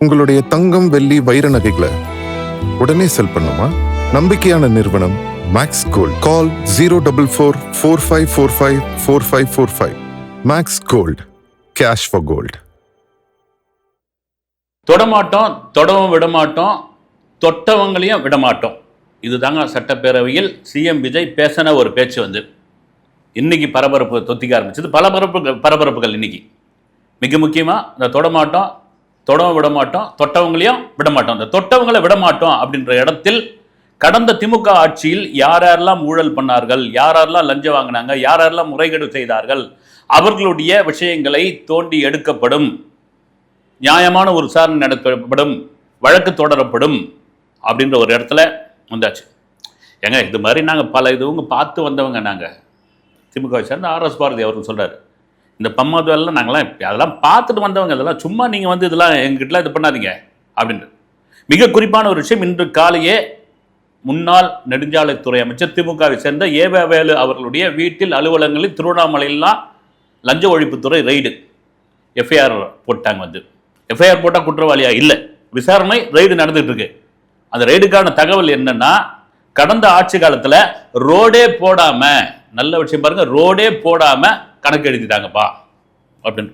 உங்களுடைய தங்கம், வெள்ளி, வைர நகைகளை உடனே செல் பண்ணுமா? நம்பிக்கையான நிறுவனம் Max Gold. Call 04454545545. Max Gold, cash for gold. தொடமாட்டோம், தொடவும் விடமாட்டோம், தொட்டவங்களையும் விடமாட்டோம். இதுதாங்க சட்டப்பேரவையில் சிஎம் விஜய் பேசின ஒரு பேச்சு வந்து இன்னைக்கு பரபரப்பு தொத்திக்க ஆரம்பிச்சது. பல பரபரப்புகள் இன்னைக்கு. மிக முக்கியமாக இந்த தொடமாட்டோம், தொடவும் விடமாட்டோம், தொட்டவங்களையும் விடமாட்டோம். இந்த தொட்டவங்களை விடமாட்டோம் அப்படின்ற இடத்தில் கடந்த திமுக ஆட்சியில் யாரெல்லாம் ஊழல் பண்ணார்கள், யாரெல்லாம் லஞ்சம் வாங்கினாங்க, யாரெல்லாம் முறைகேடு செய்தார்கள், அவர்களுடைய விஷயங்களை தோண்டி எடுக்கப்படும், நியாயமான ஒரு விசாரணை நடத்தப்படும், வழக்கு தொடரப்படும் அப்படின்ற ஒரு இடத்துல வந்தாச்சு. ஏங்க இது மாதிரி நாங்கள் பல இதுவங்க பார்த்து வந்தவங்க. நாங்கள் திமுக சேர்ந்த ஆர்எஸ் பாரதி அவர்கள் சொல்கிறார், இந்த பம்மாது வேலைலாம் நாங்களாம் அதெல்லாம் பார்த்துட்டு வந்தவங்க, அதெல்லாம் சும்மா நீங்கள் வந்து இதெல்லாம் எங்ககிட்டலாம் இது பண்ணாதீங்க அப்படின்ட்டு. மிக குறிப்பான ஒரு விஷயம், இன்று காலையே முன்னாள் நெடுஞ்சாலைத்துறை அமைச்சர் திமுகவை சேர்ந்த ஏவேவேலு அவர்களுடைய வீட்டில், அலுவலகங்களில் திருவண்ணாமலையெல்லாம் லஞ்ச ஒழிப்புத்துறை ரெய்டு எஃப்ஐஆர் போட்டாங்க. வந்து எஃப்ஐஆர் போட்டால் குற்றவாளியா இல்லை, விசாரணை ரெய்டு நடந்துட்டு இருக்கு. அந்த ரெய்டுக்கான தகவல் என்னன்னா, கடந்த ஆட்சி காலத்தில் ரோடே போடாம, நல்ல விஷயம் பாருங்க, ரோடே போடாம கணக்கு எழுதிட்டாங்கப்பா அப்படின்னு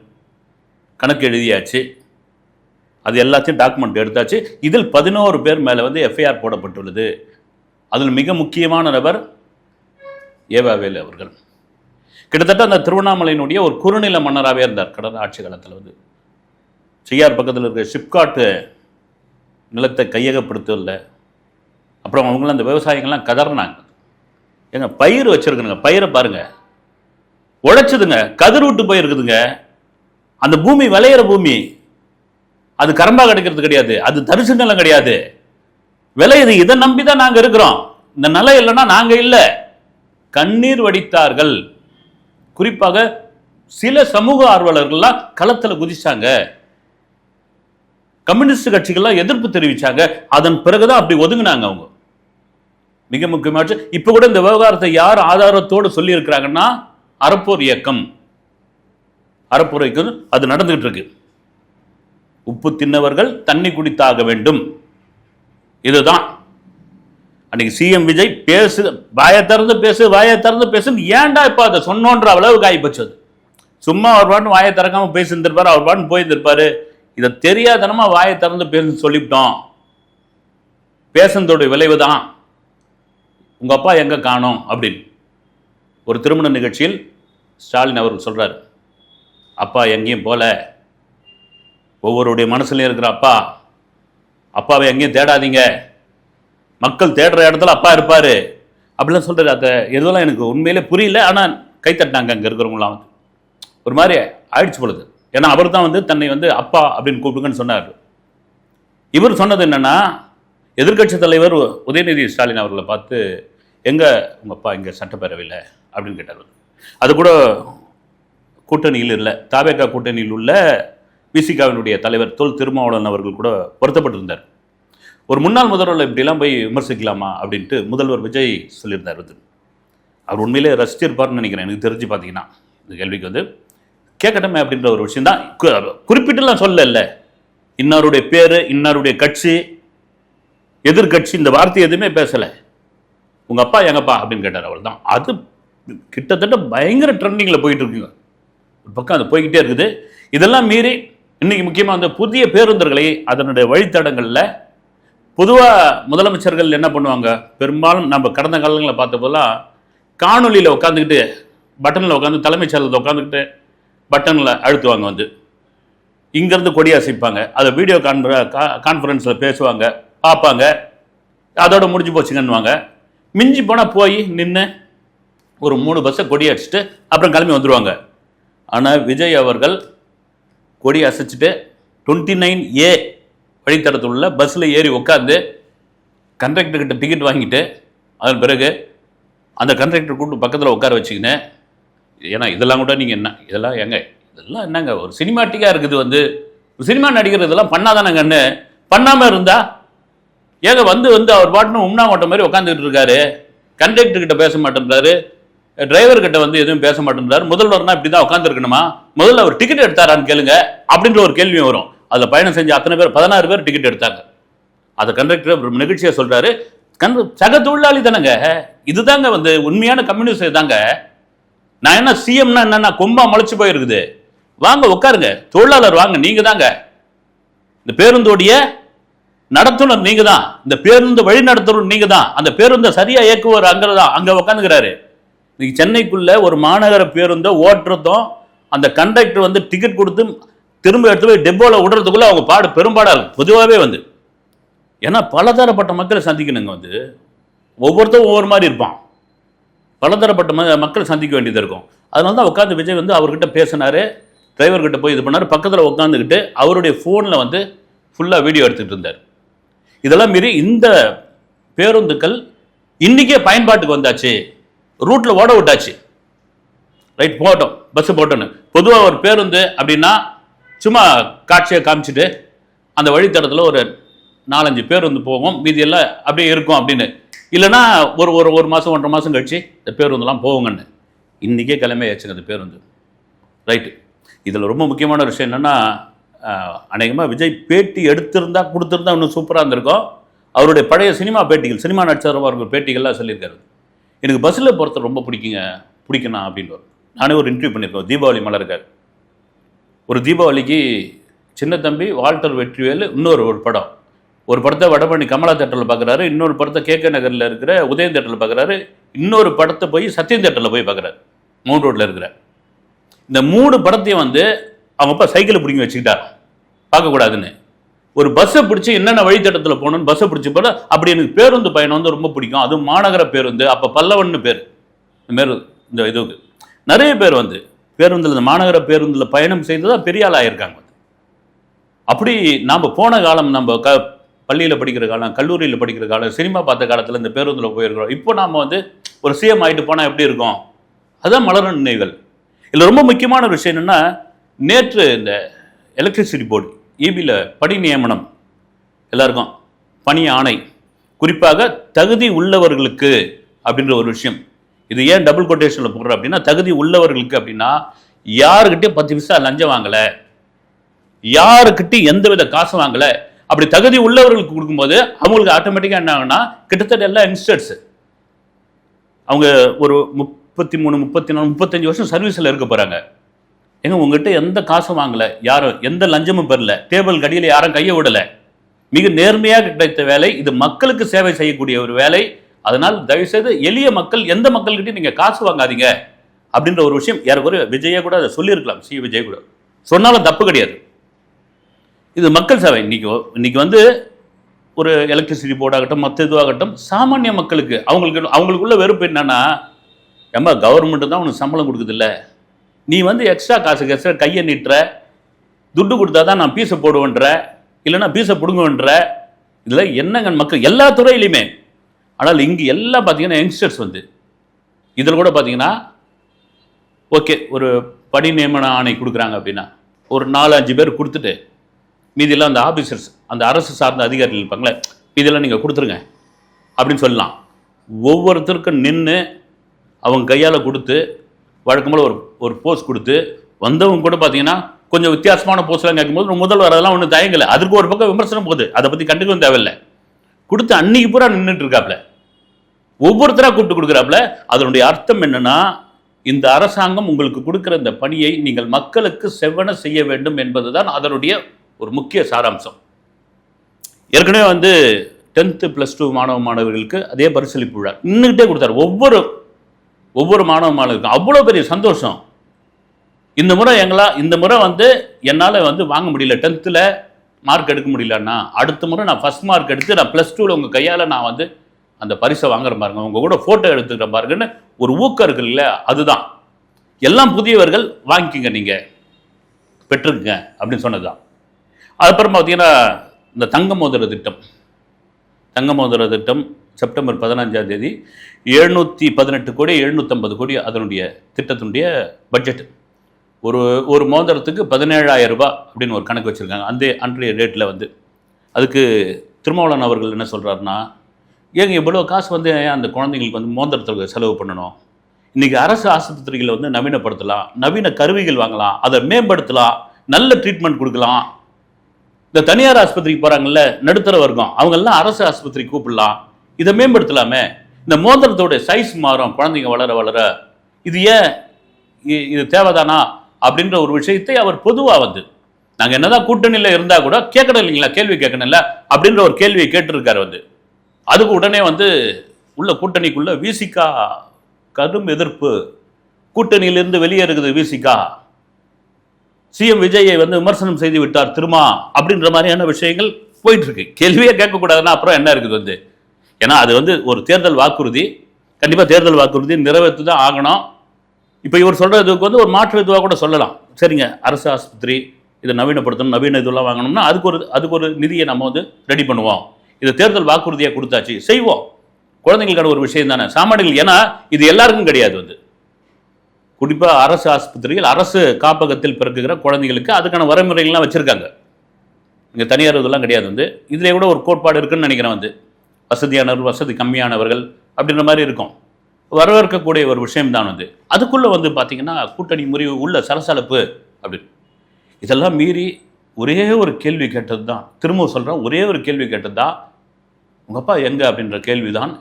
கணக்கு எழுதியாச்சு. அது எல்லாத்தையும் டாக்குமெண்ட் எடுத்தாச்சு. இதில் 11 பேர் மேலே வந்து எஃப்ஐஆர் போடப்பட்டுள்ளது. அதில் மிக முக்கியமான நபர் ஏவாவேலு அவர்கள். கிட்டத்தட்ட அந்த திருவண்ணாமலையினுடைய ஒரு குறுநில மன்னராகவே இருந்தார் கடந்த ஆட்சி காலத்தில். வந்து செய்யார் பக்கத்தில் இருக்கிற ஷிப்காட்டு நிலத்தை கையகப்படுத்தல. அப்புறம் அவங்களாம் அந்த விவசாயிகள்லாம் கதறினாங்க. ஏங்க பயிர் வச்சிருக்குங்க, பயிரை பாருங்க, உழைச்சதுங்க, கதிர் விட்டு போயிருக்குதுங்க. அந்த பூமி விளையிற பூமி, அது கரம்பா கிடைக்கிறது கிடையாது, அது தரிசு நிலம் கிடையாது, விளையுது. இதை நம்பி தான் நாங்கள் இருக்கிறோம். இந்த நிலம் இல்லைன்னா நாங்கள் இல்லை. கண்ணீர் வடித்தார்கள். குறிப்பாக சில சமூக ஆர்வலர்கள்லாம் களத்தில் குதிச்சாங்க. கம்யூனிஸ்ட் கட்சிகள்லாம் எதிர்ப்பு தெரிவிச்சாங்க. அதன் பிறகுதான் அப்படி ஒதுங்கினாங்க அவங்க. மிக முக்கியமாக இப்ப கூட இந்த விவகாரத்தை யார் ஆதாரத்தோடு சொல்லி இருக்கிறாங்கன்னா, அறப்போர் இயக்கம். அறப்போர் இயக்கம் அது நடந்துகிட்டு இருக்கு. உப்பு தின்னவர்கள் தண்ணி குடித்தாக வேண்டும். இதுதான் அன்னைக்கு சிஎம் விஜய் பேசு, வாயை திறந்து பேசு, வாயை திறந்து பேசுன்னு ஏன்டா இப்போ அதை சொன்னோன்ற அளவுக்கு ஆகிப்போச்சு. அது சும்மா அவர் பாட்டு வாயை திறக்காம பேசியிருந்திருப்பாரு, அவர் பாட்டு போயிருந்திருப்பாரு. இதை தெரியாதனமா வாயை திறந்து பேசுன்னு சொல்லிவிட்டோம். பேசுனதோட விளைவு தான் உங்க அப்பா எங்க காணோம் அப்படின்னு. ஒரு திருமண நிகழ்ச்சியில் ஸ்டாலின் அவர்கள் சொல்றாரு, அப்பா எங்கேயும் போல, ஒவ்வொருடைய மனசுலையும் இருக்கிற அப்பா, அப்பாவை எங்கேயும் தேடாதீங்க, மக்கள் தேடுற இடத்துல அப்பா இருப்பாரு அப்படிலாம் சொல்றாரு. அதை எதுவெல்லாம் எனக்கு உண்மையிலே புரியல. ஆனால் கைத்தட்டினாங்க அங்கே இருக்கிறவங்களாம். வந்து ஒரு மாதிரி ஆயிடுச்சு பொழுது. ஏன்னா அவர் தான் வந்து தன்னை வந்து அப்பா அப்படின்னு கூப்பிடுங்கன்னு சொன்னார். இவர் சொன்னது என்னன்னா, எதிர்கட்சி தலைவர் உதயநிதி ஸ்டாலின் அவர்களை பார்த்து, எங்க உங்க அப்பா இங்கே சட்டப்பேரவையில் அப்படின்னு கேட்டார். அது கூட கூட்டணியில் இல்லை, தாவேகா கூட்டணியில் உள்ள விசிகாவினுடைய தலைவர் தொல் திருமாவளவன் அவர்கள் கூட வருத்தப்பட்டிருந்தார். ஒரு முன்னாள் முதல்வர் இப்படிலாம் போய் விமர்சிக்கலாமா அப்படின்ட்டு முதல்வர் விஜய் சொல்லியிருந்தார். அவர் உண்மையிலே ரசிச்சிருப்பார்னு நினைக்கிறேன். எனக்கு தெரிஞ்சு பார்த்தீங்கன்னா இந்த கேள்விக்கு வந்து கேட்கட்டமே அப்படின்ற ஒரு விஷயம் தான். குறிப்பிட்டுலாம் சொல்லல, இன்னாருடைய பேரு, இன்னாருடைய கட்சி, எதிர்கட்சி, இந்த வார்த்தை எதுவுமே பேசலை. உங்க அப்பா எங்கப்பா அப்படின்னு கேட்டார். அவள் தான். அது கிட்டத்தட்ட பயங்கர ட்ரெண்டிங்கில் போயிட்டு இருக்குங்க. ஒரு பக்கம் அது போய்கிட்டே இருக்குது. இதெல்லாம் மீறி இன்னைக்கு முக்கியமாக அந்த புதிய பேருந்துகளை அதனுடைய வழித்தடங்களில் பொதுவாக முதலமைச்சர்கள் என்ன பண்ணுவாங்க, பெரும்பாலும் நம்ம கடந்த காலங்களில் பார்த்த போதெல்லாம் காணொலியில் உட்காந்துக்கிட்டு, பட்டனில் உட்காந்து, தலைமைச் செயலகத்தில் உட்காந்துக்கிட்டு பட்டனில் அழுத்துவாங்க. வந்து இங்கேருந்து கொடி அசைப்பாங்க. அதை வீடியோ கான்ஃபரன்ஸில் பேசுவாங்க, பார்ப்பாங்க, அதோட முடிஞ்சு போச்சுங்கன்னுவாங்க. மிஞ்சி போனால் போய் நின்று ஒரு 3 பஸ்ஸை கொடி அடிச்சுட்டு அப்புறம் கிளம்பி வந்துடுவாங்க. ஆனால் விஜய் அவர்கள் கொடி அசைச்சிட்டு 29A வழித்தடத்தில் உள்ள பஸ்ஸில் ஏறி உட்காந்து கண்டக்டர்கிட்ட டிக்கெட் வாங்கிட்டு, அதன் பிறகு அந்த கண்டக்டர் கூப்பிட்டு பக்கத்தில் உட்கார வச்சுக்கின்னு, ஏன்னா இதெல்லாம் கூட நீங்கள் என்ன இதெல்லாம் எங்க இதெல்லாம் என்னங்க ஒரு சினிமாட்டிக்காக இருக்குது. வந்து சினிமா நடிகர் இதெல்லாம் பண்ணாதானங்கன்னு பண்ணாமல் இருந்தா ஏங்க வந்து அவர் பாட்டுன்னு உண்ணா ஓட்ட மாதிரி உட்காந்துக்கிட்டு இருக்காரு. கண்டக்டர்கிட்ட பேச மாட்டேன்றாரு, டிரைவர்கிட்ட வந்து எதுவும் பேச மாட்டேன்றாரு. முதல்வர்னா இப்படி தான் உட்காந்துருக்கணுமா? முதல்ல அவர் டிக்கெட் எடுத்தாரான்னு கேளுங்க அப்படின்ற ஒரு கேள்வி வரும். அதில் பயணம் செஞ்ச அத்தனை பேர் 16 பேர் டிக்கெட் எடுத்தாங்க. அதை கண்டக்டர் நிகழ்ச்சியை சொல்கிறாரு, சக தொழிலாளி தானேங்க, இதுதாங்க வந்து உண்மையான கம்யூனிஸ்ட் தாங்க. நான் என்ன சிஎம்னா என்னன்னா கொம்பா முளைச்சு போயிருக்குது, வாங்க உட்காருங்க, தொழிலாளர் வாங்க, நீங்கள் தாங்க இந்த பேருந்தோடைய நடத்துனர், நீங்கள் தான் இந்த பேருந்து வழி நடத்துனர், நீங்கள் தான் அந்த பேருந்தை சரியாக இயக்குவார், அங்கே தான் அங்கே உட்காந்துக்கிறாரு. இன்னைக்கு சென்னைக்குள்ள ஒரு மாநகர பேருந்தை ஓட்டுறதும் அந்த கண்டக்டர் வந்து டிக்கெட் கொடுத்து திரும்ப எடுத்து போய் டெப்போவில் விடுறதுக்குள்ள அவங்க பாடு பெரும்பாடாக இருக்கும் பொதுவாகவே வந்து. ஏன்னா பலதரப்பட்ட மக்களை சந்திக்கணுங்க, வந்து ஒவ்வொருத்தரும் ஒவ்வொரு மாதிரி இருப்பான், பலதரப்பட்ட மக்களை சந்திக்க வேண்டியது இருக்கும். அதனால தான் உட்காந்து விஜய் வந்து அவர்கிட்ட பேசினார், டிரைவர்கிட்ட போய் இது பண்ணார், பக்கத்தில் உட்காந்துக்கிட்டு அவருடைய ஃபோனில் வந்து ஃபுல்லாக வீடியோ எடுத்துகிட்டு இருந்தார். இதெல்லாம் மீறி இந்த பேருந்துகள் இன்றைக்கே பயன்பாட்டுக்கு வந்தாச்சு, ரூட்டில் ஓட விட்டாச்சு, ரைட் போட்டோம் பஸ்ஸு போட்டோன்னு. பொதுவாக ஒரு பேருந்து அப்படின்னா சும்மா காட்சியை காமிச்சிட்டு அந்த வழித்தடத்தில் ஒரு 4-5 பேருந்து போகும், மீதி எல்லாம் அப்படியே இருக்கும் அப்படின்னு, இல்லைன்னா ஒரு மாதம் 1.5 மாதம் கழிச்சு இந்த பேருந்துலாம் போகுங்கன்னு. இன்றைக்கே கிளம்பியாச்சுங்க அந்த பேருந்து, ரைட்டு. இதில் ரொம்ப முக்கியமான விஷயம் என்னென்னா, அநேகமாக விஜய் பேட்டி எடுத்திருந்தா கொடுத்துருந்தா இன்னும் சூப்பராக இருந்திருக்கும். அவருடைய பழைய சினிமா பேட்டிகள், சினிமா நடிச்சவர்கள் அவர்கள் பேட்டிகள்லாம் சொல்லியிருக்காரு, எனக்கு பஸ்ஸில் போகிறது ரொம்ப பிடிக்கணும் அப்படின்னு. நானே ஒரு இன்டர்வியூ பண்ணியிருக்கோம், தீபாவளி மலருக்கார். ஒரு தீபாவளிக்கு சின்ன தம்பி வால்டர் வெற்றிவேலு இன்னொரு படம், ஒரு படத்தை வடபழனி கமலா தேட்டரில் பார்க்குறாரு, இன்னொரு படத்தை கேகே நகரில் இருக்கிற உதயம் தேட்டரில் பார்க்குறாரு, இன்னொரு படத்தை போய் சத்யம் தேட்டரில் போய் பார்க்குறாரு, மவுண்ட் ரோட்டில் இருக்கிற. இந்த 3 படத்தையும் வந்து அவங்க அப்பா சைக்கிளை பிடிங்கி வச்சுக்கிட்டார் பார்க்கக்கூடாதுன்னு. ஒரு பஸ்ஸை பிடிச்சி என்னென்ன வழித்தடத்தில் போகணுன்னு பஸ்ஸை பிடிச்சி போட. அப்படி எனக்கு பேருந்து பயணம் வந்து ரொம்ப பிடிக்கும், அதுவும் மாநகர பேருந்து. அப்போ பல்லவன்னு பேர் இந்த இதுக்கு நிறைய பேர் வந்து பேருந்தில், இந்த மாநகர பேருந்தில் பயணம் செய்ததான் பெரிய ஆள் ஆகியிருக்காங்க. அப்படி நாம் போன காலம், நம்ம பள்ளியில் படிக்கிற காலம், கல்லூரியில் படிக்கிற காலம், சினிமா பார்த்த காலத்தில் இந்த பேருந்தில் போயிருக்கிறோம். இப்போ நாம் வந்து ஒரு சிஎம் ஆகிட்டு போனால் எப்படி இருக்கும், அதுதான் மலரும் நினைவுகள். இதில் ரொம்ப முக்கியமான ஒரு விஷயம் என்னென்னா, நேற்று இந்த எலக்ட்ரிசிட்டி போர்டு இபியில் பணி நியமனம் எல்லாருக்கும் பணி ஆணை, குறிப்பாக தகுதி உள்ளவர்களுக்கு அப்படின்ற ஒரு விஷயம். இது ஏன் டபுள் கொட்டேஷனில் போடுறோம் அப்படின்னா, தகுதி உள்ளவர்களுக்கு அப்படின்னா யாருக்கிட்டையும் 10 பைசா லஞ்சம் வாங்கலை, யாருக்கிட்டையும் எந்தவித காசு வாங்கலை, அப்படி தகுதி உள்ளவர்களுக்கு கொடுக்கும்போது அவங்களுக்கு ஆட்டோமேட்டிக்காக என்ன ஆகுனா, கிட்டத்தட்ட எல்லா யங்ஸ்டர்ஸ் அவங்க ஒரு 33, 34, 35 வருஷம் சர்வீஸில் இருக்க போகிறாங்க. ஏங்க உங்ககிட்ட எந்த காசும் வாங்கலை, யாரும் எந்த லஞ்சமும் பெறல, டேபிள் கடியில் யாரும் கையை விடலை, மிக நேர்மையாக கிடைத்த வேலை, இது மக்களுக்கு சேவை செய்யக்கூடிய ஒரு வேலை. அதனால் தயவுசெய்து எளிய மக்கள், எந்த மக்கள்கிட்டையும் நீங்கள் காசு வாங்காதீங்க அப்படின்ற ஒரு விஷயம் யாருக்கு விஜயை கூட அதை சொல்லியிருக்கலாம், சி விஜய் கூட சொன்னாலும் தப்பு கிடையாது. இது மக்கள் சேவை. இன்னைக்கு வந்து ஒரு எலக்ட்ரிசிட்டி போர்டாகட்டும், மற்ற இதுவாகட்டும், சாமானிய மக்களுக்கு அவங்களுக்குள்ள வெறுப்பு என்னன்னா, ஏம்மா கவர்மெண்ட்டு தான் உனக்கு சம்பளம் கொடுக்குதில்ல, நீ வந்து எக்ஸ்ட்ரா காசுக்கு எக்ஸ்ட்ரா கையை நீட்டுற, துட்டு கொடுத்தா தான் நான் பீஸை போடுவேன்ற, இல்லைன்னா பீஸை பிடுங்குவேன்ற. இதில் என்னங்க மக்கள் எல்லா துறையிலையுமே. ஆனால் இங்கே எல்லாம் பார்த்தீங்கன்னா யங்ஸ்டர்ஸ் வந்து இதில் கூட பார்த்தீங்கன்னா ஓகே, ஒரு பணி நியமன ஆணை கொடுக்குறாங்க அப்படின்னா ஒரு 4-5 பேர் கொடுத்துட்டு மீதியெல்லாம் அந்த ஆஃபீஸர்ஸ், அந்த அரசு சார்ந்த அதிகாரிகள் இருப்பாங்களே, இதெல்லாம் நீங்கள் கொடுத்துருங்க அப்படின்னு சொல்லலாம். ஒவ்வொருத்தருக்கும் நின்று அவங்க கையால் கொடுத்து வழக்கம்போல் ஒரு போஸ்ட் கொடுத்து வந்தவங்க கூட பார்த்தீங்கன்னா கொஞ்சம் வித்தியாசமான போஸ்ட்லாம் கேட்கும்போது முதல்வர் அதெல்லாம் ஒன்றும் தயங்கலை. அதுக்கு ஒரு பக்கம் விமர்சனம் போகுது, அதை பற்றி கண்டுக்கவும் தேவையில்லை. கொடுத்து அன்னைக்கு பூரா நின்றுட்டு இருக்காப்புல, ஒவ்வொருத்தராக கூப்பிட்டு கொடுக்குறாப்புல. அதனுடைய அர்த்தம் என்னன்னா, இந்த அரசாங்கம் உங்களுக்கு கொடுக்குற இந்த பணியை நீங்கள் மக்களுக்கு செவ்வன செய்ய வேண்டும் என்பதுதான் அதனுடைய ஒரு முக்கிய சாராம்சம். ஏற்கனவே வந்து 10th +2 மாணவர்களுக்கு அதே பரிசளிப்பு விழா இன்னுக்கிட்டே கொடுத்தாரு. ஒவ்வொரு மாணவர்களுக்கும் அவ்வளோ பெரிய சந்தோஷம். இந்த முறை வந்து என்னால் வந்து வாங்க முடியல, 10th மார்க் எடுக்க முடியலன்னா அடுத்த முறை நான் ஃபஸ்ட் மார்க் எடுத்து நான் +2 உங்கள் கையால் நான் வந்து அந்த பரிசை வாங்குற பாருங்க, உங்கள் கூட ஃபோட்டோ எடுத்துக்கிற பாருங்கன்னு ஒரு ஊக்கம் இருக்கு இல்லை, அதுதான். எல்லாம் புதியவர்கள் வாங்கிக்கிங்க, நீங்கள் பெற்றுக்குங்க அப்படின்னு சொன்னது தான். அதுக்கப்புறம் பார்த்தீங்கன்னா இந்த தங்க மோதிர திட்டம் செப்டம்பர் 15ஆம் தேதி 718 கோடி 750 கோடி அதனுடைய திட்டத்தினுடைய பட்ஜெட். ஒரு மோதிரத்துக்கு 17,000 ரூபாய் அப்படின்னு ஒரு கணக்கு வச்சுருக்காங்க அன்றைய ரேட்டில் வந்து. அதுக்கு திருமாவளவன் அவர்கள் என்ன சொல்கிறாருன்னா, ஏங்க இவ்வளோ காசு வந்து அந்த குழந்தைங்களுக்கு வந்து மோதிரத்துக்கு செலவு பண்ணணும், இன்றைக்கி அரசு ஆஸ்பத்திரிகளை வந்து நவீனப்படுத்தலாம், நவீன கருவிகள் வாங்கலாம், அதை மேம்படுத்தலாம், நல்ல ட்ரீட்மெண்ட் கொடுக்கலாம், இந்த தனியார் ஆஸ்பத்திரிக்கு போறாங்கல்ல நடுத்தர வர்க்கம், அவங்க எல்லாம் அரசு ஆஸ்பத்திரி கூப்பிடலாம், இதை மேம்படுத்தலாமே. இந்த மோதிரத்தோட சைஸ் மாறும் குழந்தைங்க வளர வளர, இது ஏன் இது தேவைதானா அப்படின்ற ஒரு விஷயத்தை அவர் பொதுவா வந்து, நாங்க என்னதான் கூட்டணியில இருந்தா கூட கேட்கணும் இல்லைங்களா, கேள்வி கேட்கணும்ல அப்படின்ற ஒரு கேள்வியை கேட்டிருக்காரு வந்து. அதுக்கு உடனே வந்து உள்ள கூட்டணிக்குள்ள விசிகா கடும் எதிர்ப்பு, கூட்டணியிலிருந்து வெளியேறுகிறது விசிகா, சிஎம் விஜயை வந்து விமர்சனம் செய்து விட்டார் திருமா அப்படின்ற மாதிரியான விஷயங்கள் போயிட்டு இருக்கு. கேள்வியே கேட்கக்கூடாதுன்னா அப்புறம் என்ன இருக்குது வந்து, ஏன்னா அது வந்து ஒரு தேர்தல் வாக்குறுதி, கண்டிப்பாக தேர்தல் வாக்குறுதி நிறைவேற்றி தான் ஆகணும். இப்போ இவர் சொல்கிறதுக்கு வந்து ஒரு மாற்று இதுவாக கூட சொல்லலாம், சரிங்க அரசு ஆஸ்பத்திரி இதை நவீனப்படுத்தணும், நவீன இதெல்லாம் வாங்கணும்னா அதுக்கு ஒரு நிதியை நம்ம வந்து ரெடி பண்ணுவோம், இது தேர்தல் வாக்குறுதியாக கொடுத்தாச்சு செய்வோம், குழந்தைங்களுக்கான ஒரு விஷயம் தானே சாமானியர்கள். ஏன்னா இது எல்லாருக்கும் கிடையாது வந்து, குறிப்பாக அரசு ஆஸ்பத்திரியில் அரசு காப்பகத்தில் பிறக்குகிற குழந்தைகளுக்கு அதுக்கான வரைமுறைகள்லாம் வச்சுருக்காங்க. இங்கே தனியார் இதெல்லாம் கிடையாது வந்து. இதிலே கூட ஒரு கோட்பாடு இருக்குன்னு நினைக்கிறேன் வந்து, வசதியானவர்கள் வசதி கம்மியானவர்கள் அப்படின்ற மாதிரி இருக்கும், வரவேற்கக்கூடிய ஒரு விஷயம்தான் வந்து. அதுக்குள்ளே வந்து பார்த்தீங்கன்னா கூட்டணி முறிவு உள்ள சலசலப்பு அப்படின்னு, இதெல்லாம் மீறி ஒரே ஒரு கேள்வி கேட்டது தான், திரும்பவும் சொல்கிறேன், ஒரே ஒரு கேள்வி கேட்டது தான், உங்கள் அப்பா எங்கே அப்படின்ற கேள்வி தான்.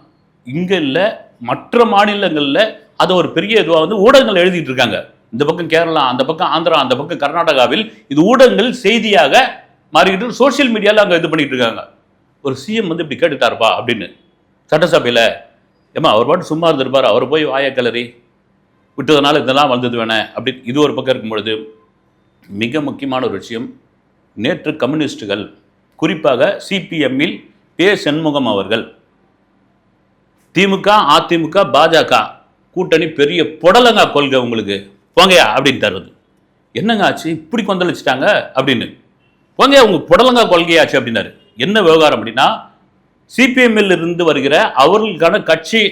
இங்கே இல்லை, மற்ற மாநிலங்களில் அதை ஒரு பெரிய இதுவாக வந்து ஊடகங்கள் எழுதிட்டு இருக்காங்க. இந்த பக்கம் கேரளா, அந்த பக்கம் ஆந்திரா, அந்த பக்கம் கர்நாடகாவில் இது ஊடகங்கள் செய்தியாக மாறிக்கிட்டு சோசியல் மீடியாவில் அங்கே இது பண்ணிட்டு இருக்காங்க. ஒரு சிஎம் வந்து இப்படி கேட்டுட்டாருப்பா அப்படின்னு சட்டசபையில், ஏமா அவர் பாட்டு சும்மா இருந்திருப்பார், அவர் போய் வாயை கிளறி விட்டதுனால இதெல்லாம் வந்தது வேணே அப்படின்னு இது ஒரு பக்கம் இருக்கும் பொழுது, மிக முக்கியமான ஒரு விஷயம், நேற்று கம்யூனிஸ்டுகள் குறிப்பாக சிபிஎம்மில் பே. சண்முகம் அவர்கள் திமுக அதிமுக பாஜக கூட்டணி பெரிய புடலங்கா கொள்கை உங்களுக்கு போங்கயா அப்படின்னு தருவது, என்னங்க ஆச்சு இப்படி கொந்தளிச்சிட்டாங்க அப்படின்னு, போங்கயா உங்க புடலங்கா கொள்கையாச்சு அப்படின்னாரு. என்ன விவகாரம் அப்படின்னா, சிபிஎம்மில் இருந்து வருகிற அவர்களுக்கான கட்சி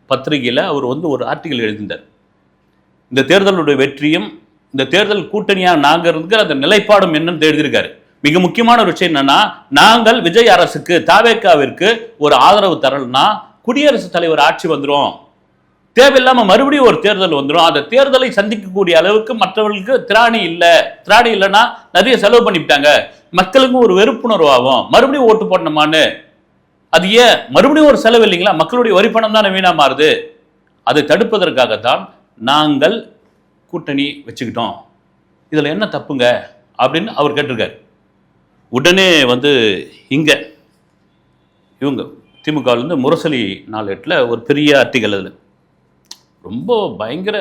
பத்திரிகையில் அவர் வந்து ஒரு ஆர்டிகல் எழுதினார். இந்த தேர்தலுடைய வெற்றியும் இந்த தேர்தல் கூட்டணியாக நாங்கள் இருக்கிற அந்த நிலைப்பாடும் என்னன்னு எழுதியிருக்காரு. மிக முக்கியமான ஒரு விஷயம் என்னன்னா, நாங்கள் விஜய் அரசுக்கு தாவேக்காவிற்கு ஒரு ஆதரவு தரலன்னா குடியரசுத் தலைவர் ஆட்சி வந்துடும், தேவையில்லாம மறுபடியும் ஒரு தேர்தல் வந்துடும், அந்த தேர்தலை சந்திக்கக்கூடிய அளவுக்கு மற்றவர்களுக்கு திராணி இல்லை, திராணி இல்லைன்னா நிறைய செலவு பண்ணிவிட்டாங்க, மக்களுக்கும் ஒரு வெறுப்புணர்வு ஆகும், மறுபடியும் ஓட்டு போடணுமான்னு. அது ஏன் மறுபடியும் ஒரு செலவு இல்லைங்களா, மக்களுடைய வரி பணம் தானே வீணா மாறுது. அதை தடுப்பதற்காகத்தான் நாங்கள் கூட்டணி வச்சுக்கிட்டோம், இதில் என்ன தப்புங்க அப்படின்னு அவர் கேட்டிருக்காரு. உடனே வந்து இங்கே இவங்க திமுகவிலேருந்து முரசொலி நாளேட்டில் ஒரு பெரிய ஆர்டிகல், அதில் ரொம்ப பயங்கர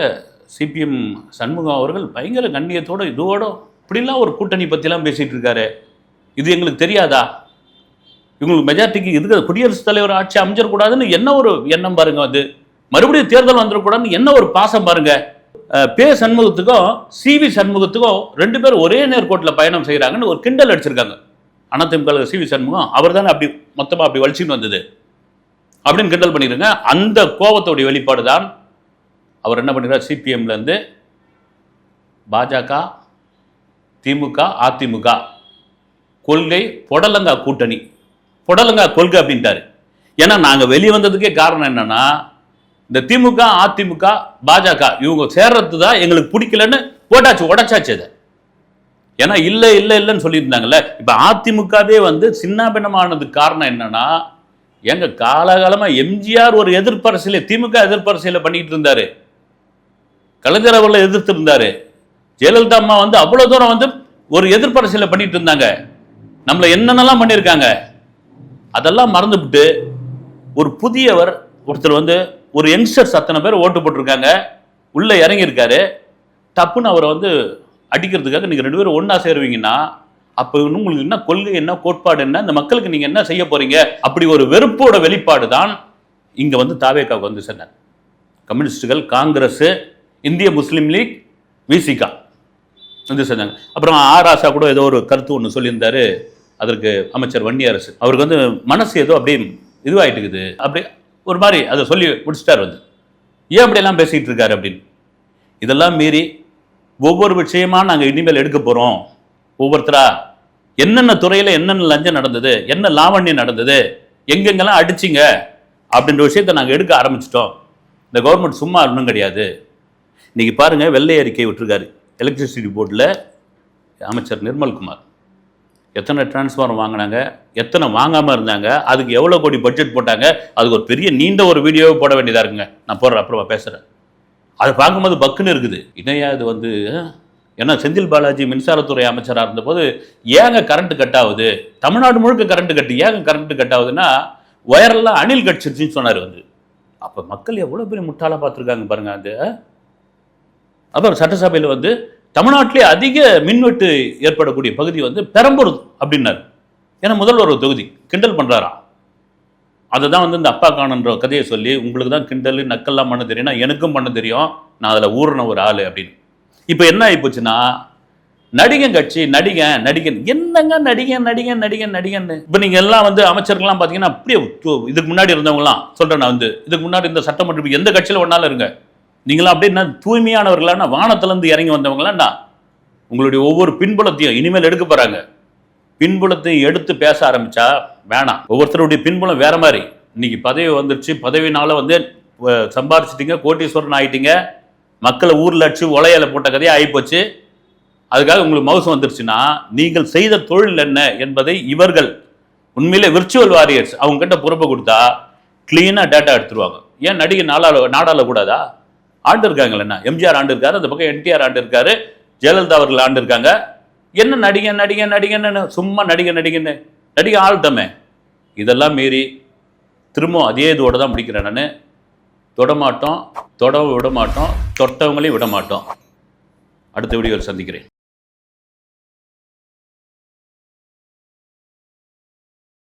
சிபிஎம் சண்முகம் அவர்கள் பயங்கர கண்ணியத்தோடு இதோட இப்படிலாம் ஒரு கூட்டணி பற்றிலாம் பேசிகிட்டு இருக்காரு, இது எங்களுக்கு தெரியாதா, இவங்களுக்கு மெஜாரிட்டிக்கு இதுக்கு குடியரசுத் தலைவர் ஆட்சி அமைஞ்சிடக்கூடாதுன்னு என்ன ஒரு எண்ணம் பாருங்க, அது மறுபடியும் தேர்தல் வந்துடக்கூடாதுன்னு என்ன ஒரு பாசம் பாருங்க. பே. சண்முகத்துக்கும் சிவி சண்முகத்துக்கும் ரெண்டு பேரும் ஒரே நேர்கோட்டில் பயணம் செய்கிறாங்கன்னு ஒரு கிண்டல் அடிச்சிருக்காங்க. அதிமுக சிவி சண்முகம் அவர் தானே அப்படி மொத்தமாக அப்படி வலிச்சுன்னு வந்தது அப்படின்னு கிண்டல் பண்ணிடுங்க. அந்த கோபத்தோடைய வெளிப்பாடு தான் அவர் என்ன பண்ணுறார், சிபிஎம்லேருந்து பாஜக திமுக அதிமுக கொள்கை புடலங்கா கூட்டணி, புடலங்கா கொள்கை அப்படின்ட்டாரு. ஏன்னா நாங்கள் வெளியே வந்ததுக்கே காரணம் என்னன்னா, இந்த திமுக அதிமுக பாஜக இவங்க சேர்றது தான் எங்களுக்கு பிடிக்கலன்னு போட்டாச்சு, உடைச்சாச்சு அதை. ஏன்னா இல்லை இல்லை இல்லைன்னு சொல்லியிருந்தாங்கல்ல. இப்போ அதிமுகவே வந்து சின்னாபின்னமானதுக்கு காரணம் என்னன்னா, எங்க காலகாலமாக எம்ஜிஆர் ஒரு எதிர்ப்பு அரசியலை, திமுக எதிர்ப்பு அரசியலை பண்ணிட்டு இருந்தாரு, கலைஞர் அவர்களை எதிர்த்து இருந்தாரு, ஜெயலலிதா அம்மா வந்து அவ்வளோ தூரம் வந்து ஒரு எதிர்ப்பு அரசியலை பண்ணிட்டு இருந்தாங்க, நம்மளை என்னென்னலாம் பண்ணியிருக்காங்க அதெல்லாம் மறந்துவிட்டு ஒரு புதியவர் ஒருத்தர் வந்து ஒரு யங்ஸ்டர்ஸ் அத்தனை பேர் ஓட்டு போட்டிருக்காங்க, உள்ளே இறங்கியிருக்காரு, டப்புன்னு அவரை வந்து அடிக்கிறதுக்காக நீங்கள் ரெண்டு பேரும் ஒன்றா சேருவீங்கன்னா அப்போ உங்களுக்கு என்ன கொள்கை, என்ன கோட்பாடு, என்ன இந்த மக்களுக்கு நீங்கள் என்ன செய்ய போறீங்க, அப்படி ஒரு வெறுப்போட வெளிப்பாடு தான் இங்கே வந்து தாவேக்காவுக்கு வந்து சொன்னார். கம்யூனிஸ்டுகள், காங்கிரஸ், இந்திய முஸ்லீம் லீக், விசிகா வந்து செஞ்சாங்க. அப்புறம் ஆராசா கூட ஏதோ ஒரு கருத்து ஒன்று சொல்லியிருந்தாரு, அதற்கு அமைச்சர் வன்னியரசு அவருக்கு வந்து மனசு ஏதோ அப்படியே இதுவாகிட்டு இருக்குது, அப்படி ஒரு மாதிரி அதை சொல்லி முடிச்சிட்டார் வந்து, ஏன் அப்படியெல்லாம் பேசிகிட்டு இருக்காரு அப்படின்னு. இதெல்லாம் மீறி ஒவ்வொரு விஷயமா நாங்கள் இனிமேல் எடுக்க போகிறோம், ஒவ்வொருத்தரா என்னென்ன துறையில் என்னென்ன லஞ்சம் நடந்தது, என்ன லாவண்யம் நடந்தது, எங்கெங்கெல்லாம் அடிச்சிங்க அப்படின்ற விஷயத்தை நாங்கள் எடுக்க ஆரம்பிச்சிட்டோம். இந்த கவர்மெண்ட் சும்மா ஒன்றும் கிடையாது. இன்றைக்கி பாருங்கள், வெள்ளை அறிக்கை விட்டுருக்காரு எலக்ட்ரிசிட்டி போர்டில் அமைச்சர் நிர்மல்குமார். எத்தனை டிரான்ஸ்ஃபார்மர் வாங்கினாங்க, எத்தனை வாங்காமல் இருந்தாங்க, அதுக்கு எவ்வளோ கோடி பட்ஜெட் போட்டாங்க, அதுக்கு ஒரு பெரிய நீண்ட ஒரு வீடியோவை போட வேண்டியதாக இருக்குங்க. நான் போடுறேன், அப்புறமா பேசுகிறேன். அதை பார்க்கும்போது பக்குன்னு இருக்குது. இணையா இது வந்து ஏன்னா செந்தில் பாலாஜி மின்சாரத்துறை அமைச்சராக இருந்தபோது ஏங்க கரண்ட் கட் ஆகுது, தமிழ்நாடு முழுக்க கரண்ட் கட்டு, ஏங்க கரண்ட் கட் ஆகுதுன்னா ஒயரெல்லாம் அணில் கட்சிருச்சுன்னு சொன்னார் வந்து. அப்போ மக்கள் எவ்வளோ பெரிய முட்டாளாக பார்த்துருக்காங்க பாருங்க. அது அப்புறம் சட்டசபையில் வந்து தமிழ்நாட்டிலே அதிக மின்வெட்டு ஏற்படக்கூடிய பகுதி வந்து பெரம்பூர் அப்படின்னாரு. ஏன்னா முதல்வர் ஒரு தொகுதி கிண்டல் பண்ணுறாராம். அதை தான் வந்து இந்த அப்பா காணுன்ற கதையை சொல்லி உங்களுக்கு தான் கிண்டல் நக்கல்லாம் பண்ண தெரியும்னா எனக்கும் பண்ண தெரியும், நான் அதில் ஊறின ஒரு ஆள் அப்படின்னு. இப்போ என்ன ஆகிப்போச்சுன்னா நடிகன் கட்சி, நடிகன் என்னங்க நடிகன்னு இப்போ நீங்கள் எல்லாம் வந்து அமைச்சர்கள்லாம் பார்த்தீங்கன்னா அப்படியே இதுக்கு முன்னாடி இருந்தவங்களாம் சொல்கிறேன். நான் வந்து இதுக்கு முன்னாடி இந்த சட்டமன்ற எந்த கட்சியில் ஒன்றாலும் இருங்க, நீங்களாம் அப்படின்னா தூய்மையானவர்களானா வானத்திலேருந்து இறங்கி வந்தவங்களாண்டா. உங்களுடைய ஒவ்வொரு பின்புலத்தையும் இனிமேல் எடுக்க போகிறாங்க. பின்புலத்தை எடுத்து பேச ஆரம்பித்தா வேணாம். ஒவ்வொருத்தருடைய பின்புலம் வேறு மாதிரி. இன்றைக்கி பதவி வந்துருச்சு, பதவினால் வந்து சம்பாரிச்சிட்டிங்க, கோட்டீஸ்வரன் ஆகிட்டீங்க, மக்களை ஊரில் அடிச்சு ஒலையில போட்ட கதையாக ஆகிப்போச்சு. அதுக்காக உங்களுக்கு மவுசம் வந்துருச்சுன்னா நீங்கள் செய்த தொழில் என்ன என்பதை இவர்கள் உண்மையிலே விர்ச்சுவல் வாரியர்ஸ் அவங்ககிட்ட பொறுப்பை கொடுத்தா கிளீனாக டேட்டா எடுத்துருவாங்க. ஏன் நடிகை நாடாள கூடாதா? ஆண்டு இருக்காங்களே, என்ன எம்ஜிஆர் ஆண்டு இருக்காரு, அந்த பக்கம் என்டிஆர் ஆண்டு இருக்காரு, ஜெயலலிதா அவர்கள் ஆண்டு இருக்காங்க. என்ன நடிகன்னு சும்மா நடிகை ஆள்தமே. இதெல்லாம் மீறி திரும்ப அதே இதோட தான் முடிக்கிறேன். நான் விட மாட்டோம், தொட்டவங்களையும் விட மாட்டோம். அடுத்த வீடியோவில் சந்திக்கிறேன்.